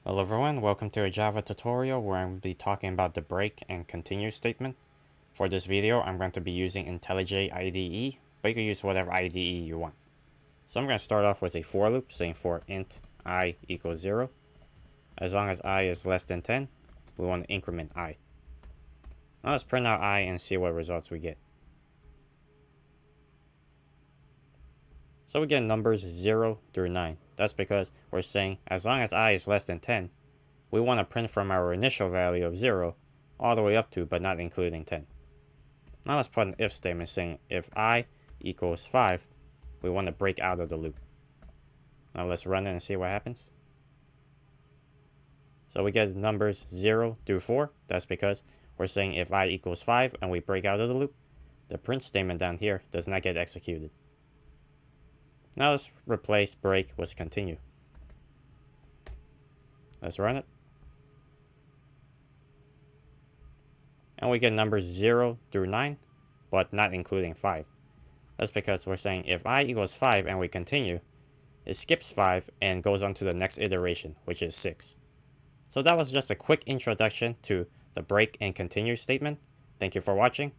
Hello everyone, welcome to a Java tutorial where I'm going to be talking about the break and continue statement. For this video, I'm going to be using IntelliJ IDE, but you can use whatever IDE you want. So I'm going to start off with a for loop saying for int I equals 0. As long as I is less than 10, we want to increment I. Now let's print out I and see what results we get. So we get numbers 0 through 9. That's because we're saying as long as I is less than 10, we want to print from our initial value of 0 all the way up to but not including 10. Now let's put an if statement saying if I equals 5, we want to break out of the loop. Now let's run it and see what happens. So we get numbers 0 through 4. That's because we're saying if I equals 5 and we break out of the loop, the print statement down here does not get executed. Now let's replace break with continue. Let's run it. And we get numbers 0 through 9, but not including 5. That's because we're saying if I equals 5 and we continue, it skips 5 and goes on to the next iteration, which is 6. So that was just a quick introduction to the break and continue statement. Thank you for watching.